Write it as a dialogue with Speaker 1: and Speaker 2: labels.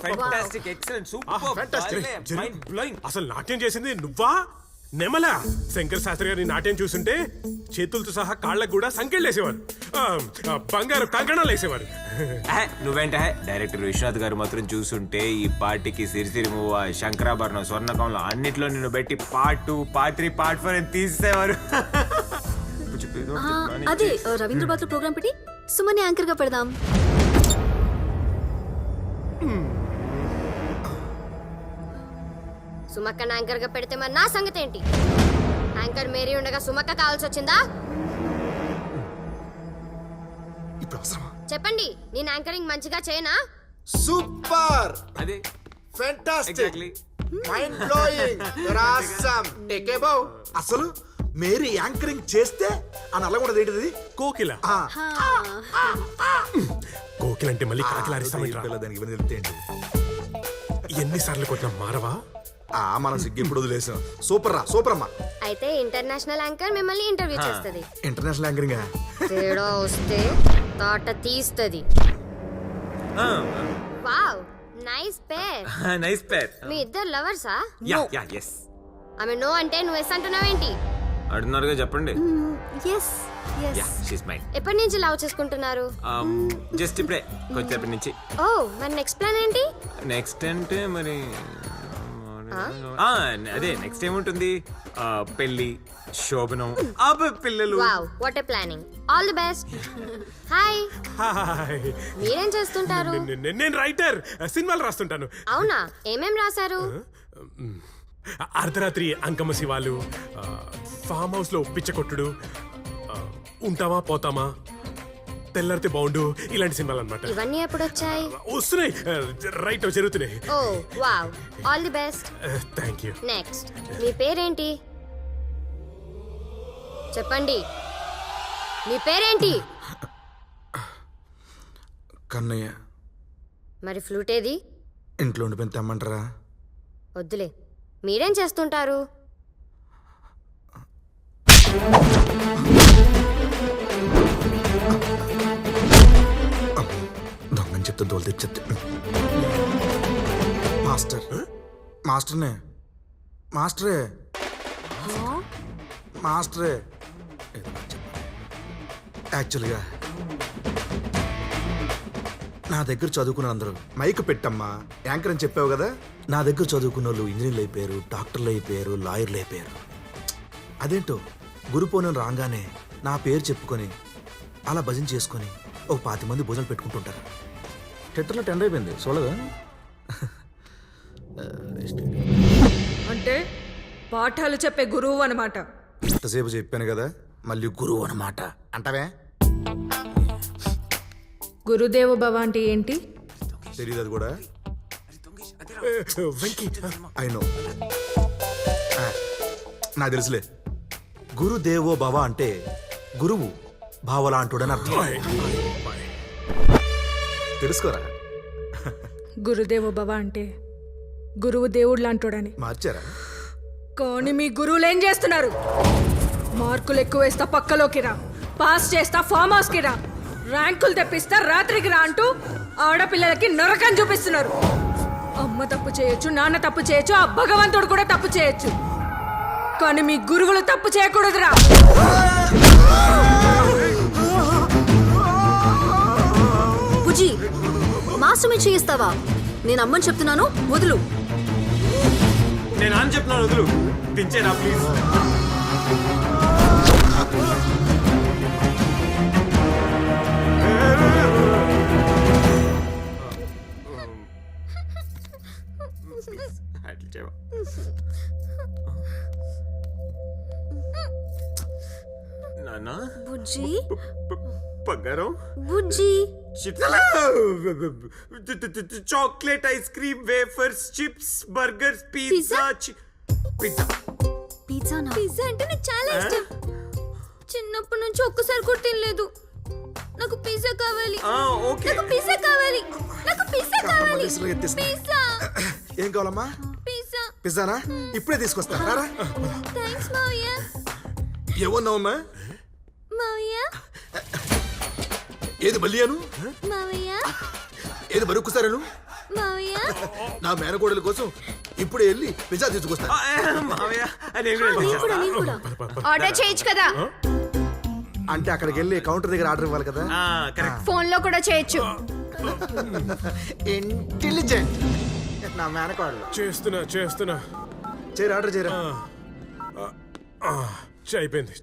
Speaker 1: Fantastic excellent super mind blowing.
Speaker 2: అసలు నాట్యం చేసింది నువ్వా నెమల? శంకర్ శాస్త్రి గారి నాట్యం చూస్తుంటే చేతులతో సహా కాళ్ళకు కూడా సంకెళ్ళు వేసేవారు, బంగారు కంకణాలు వేసేవారు.
Speaker 1: నువ్వేంట డైరెక్టర్ విశ్వనాథ్ గారు మాత్రం చూస్తుంటే ఈ పార్టీకి సిరిసిరిమువ్వ, శంకరాభరణం, స్వర్ణకంలో అన్నిట్లో నిన్ను పెట్టి పార్ట్ 2, పార్ట్ 3, పార్ట్ 4 అని తీసేవారు.
Speaker 3: అదే రవీంద్ర భారతి ప్రోగ్రామ్ పెట్టి సుమని యాంకర్ గా పెడదాం.
Speaker 4: సుమక్క యాంకర్ గా పెడితే మరి నా సంగతి ఏంటి? యాంకర్ మేరీ ఉండగా సుమక్క కావాల్సి వచ్చిందా? చెప్పండి, నేను యాంకరింగ్ మంచిగా చేయనా?
Speaker 5: సూపర్,
Speaker 1: అదే
Speaker 5: ఫ్యాంటాస్టిక్,
Speaker 1: ఎగ్జాక్ట్లీ
Speaker 5: మైండ్ బ్లోయింగ్, రాసమ్ టేక్ అబౌ. అసలు మేరీ యాంకరింగ్ చేస్తే ఆ నల్లగొండ ఏంటిది?
Speaker 2: కోకిల. కోకిల అంటే మళ్ళీ కాకిల అరిస్తామంటారా?
Speaker 5: దానికి ఇవన్నీ తెలితే ఏంటి?
Speaker 2: ఎన్నిసార్లు కొట్టినా మారవా?
Speaker 5: మనం సిగ్గు ఇప్పుడు వదిలేసాం. సూపర్ రా, సూపర్ అమ్మా.
Speaker 4: అయితే ఇంటర్నేషనల్ యాంకర్ మిమ్మల్ని ఇంటర్వ్యూ చేస్తది.
Speaker 5: ఇంటర్నేషనల్ యాంకరింగ్
Speaker 4: తేడా వస్తే తాట తీస్తది. Wow, nice pair.
Speaker 1: Nice pair.
Speaker 4: మీ ఇద్దరు లవర్సా?
Speaker 1: Yeah yeah yes.
Speaker 4: ఆమె నో అంటే నువ్వు ఎస్ అంటున్నావేంటి?
Speaker 1: అడుగున్నారుగా చెప్పండి.
Speaker 3: yes yes
Speaker 1: yeah she's mine.
Speaker 4: ఎప్పటి నుంచి లవ్ చేసుకుంటున్నారు?
Speaker 1: జస్ట్ ఇప్పుడే కొంచెంసేపటి నుంచి.
Speaker 4: ఓ, మరి నెక్స్ట్ ప్లాన్ ఏంటి?
Speaker 1: నెక్స్ట్ అంటే మరి అదే నెక్స్ట్ ఏముంటుంది, పెళ్లి, శోభనం, పిల్లలు.
Speaker 4: Wow, what a planning. All the best. Hi,
Speaker 2: hi.
Speaker 4: మీరేం చేస్తుంటారు?
Speaker 2: నేను రైటర్, సినిమాలు రాస్తుంటాను.
Speaker 4: అవునా, ఏమేం రాశారు?
Speaker 2: అర్ధరాత్రి అంకమ్మ శివాలు, ఫామ్ హౌస్ లో పిచ్చకొట్టుడు, ఉంటావా పోతామా, తెల్లారితే బాగుండు, ఇలాంటి సినిమాలు అన్నమాట.
Speaker 4: ఇవన్నీ ఎప్పుడు వచ్చాయి?
Speaker 2: వస్తున్నాయి, రైట్ జరుగుతున్నాయి.
Speaker 4: Oh wow, all the best.
Speaker 2: Thank you.
Speaker 4: Next, మీ పేరేంటి? చెప్పండి, మీ పేరేంటి?
Speaker 5: కన్నయ్య.
Speaker 4: మరి ఫ్లూట్ ఏది?
Speaker 5: ఇంట్లో ఉండిపోయి తెమ్మంటారా?
Speaker 4: వద్దులే, మీరేం చేస్తుంటారు?
Speaker 5: దొంగని చెప్తే దోలు తెచ్చేది. మాస్టర్, మాస్టర్నే, మాస్టరే, మాస్టరే. యాక్చువల్గా నా దగ్గర చదువుకున్న అందరూ మైక్ పెట్టమ్మా యాంకర్ అని చెప్పావు కదా. నా దగ్గర చదువుకున్న వాళ్ళు ఇంజనీర్లు అయిపోయారు, డాక్టర్లు అయిపోయారు, లాయర్లు అయిపోయారు. అదేంటో గురుపౌర్ణమి రాగానే నా పేరు చెప్పుకొని అలా భజన చేసుకొని ఒక 10 మంది భోజనాలు పెట్టుకుంటుంటారు. టెట్టర్లో టెండర్ అయిపోయింది చూడగా.
Speaker 6: అంటే పాఠాలు చెప్పే గురువు అన్నమాట.
Speaker 5: ఎంతసేపు చెప్పాను కదా, మళ్ళీ గురువు అన్నమాట అంటావే?
Speaker 6: గురుదేవ భవ అంటే ఏంటి?
Speaker 5: తెలియదు అది కూడా.
Speaker 2: వెంకీ,
Speaker 5: ఐ నో, నాకు తెలుసులే. గురుదేవో భవ అంటే గురువు భావలాంటుడని అర్థం. తెలుసుకోరా?
Speaker 6: గురుదేవ భవ అంటే గురువు దేవుడు లాంటోడని
Speaker 5: మార్చారా?
Speaker 6: కానీ మీ గురువులు ఏం చేస్తున్నారు? మార్కులు ఎక్కువ వేస్తా పక్కలోకి రా, పాస్ చేస్తా ఫామ్ హౌస్కి రా, ర్యాంకులు తెప్పిస్తా రాత్రికి రా అంటూ ఆడపిల్లలకి నరకం చూపిస్తున్నారు. అమ్మ తప్పు చేయొచ్చు, నాన్న తప్పు చేయొచ్చు, ఆ భగవంతుడు కూడా తప్పు చేయొచ్చు, కానీ మీ గురువులు తప్పు చేయకూడదురా.
Speaker 3: బుజ్జి, మాస్టర్ మీద చేయిస్తావా? నేను అమ్మని చెప్తున్నాను, వదులు.
Speaker 1: నేను అని చెప్తున్నాను, వదులు. దించేనా ప్లీజ్. నానా
Speaker 3: బుజ్జి,
Speaker 1: బంగారం,
Speaker 3: బుజ్జి,
Speaker 1: chocolate, ice cream, wafers, chips, burgers, pizza. Pizza
Speaker 4: pizza అంటే నాకు చాలా ఇష్టం. చిన్నప్పటి నుంచి ఒక్కసారి కూడా తినలేదు. నాకు పిజ్జా కావాలి. నాకు పిజ్జా కావాలి. నాకు పిజ్జా కావాలి. పిజ్జా.
Speaker 5: ఏం కావాలమ్మా?
Speaker 4: పిజ్జా.
Speaker 5: పిజ్జానా? ఇప్పుడే తీసుకొస్తా. రారా.
Speaker 4: థాంక్స్ మావయ్య.
Speaker 5: ఏమన్నావమ్మా?
Speaker 4: మావయ్య.
Speaker 5: ఏది మళ్ళీ అను?
Speaker 4: మావయ్య.
Speaker 5: ఏది మరొకసారి
Speaker 4: మావయ్య
Speaker 5: నా మేనకోడల కోసం ఇప్పుడే వెళ్ళి పిజ్జా తీసుకొస్తాను.
Speaker 1: మావయ్య నేను కూడా
Speaker 3: నేను కూడా నేను కూడా
Speaker 4: ఆర్డర్ చేయొచ్చు కదా,
Speaker 5: అంటే అక్కడికి వెళ్ళి కౌంటర్ దగ్గర ఆర్డర్ ఇవ్వాలి కదా.
Speaker 1: కరెక్ట్.
Speaker 4: ఫోన్ లో కూడా చేయొచ్చు.
Speaker 5: ఇంటెలిజెంట్ నా మేనకోడలు.
Speaker 2: చేస్తున్నా
Speaker 5: చేయరు ఆర్డర్ చేయరా.
Speaker 2: అయిపోయింది.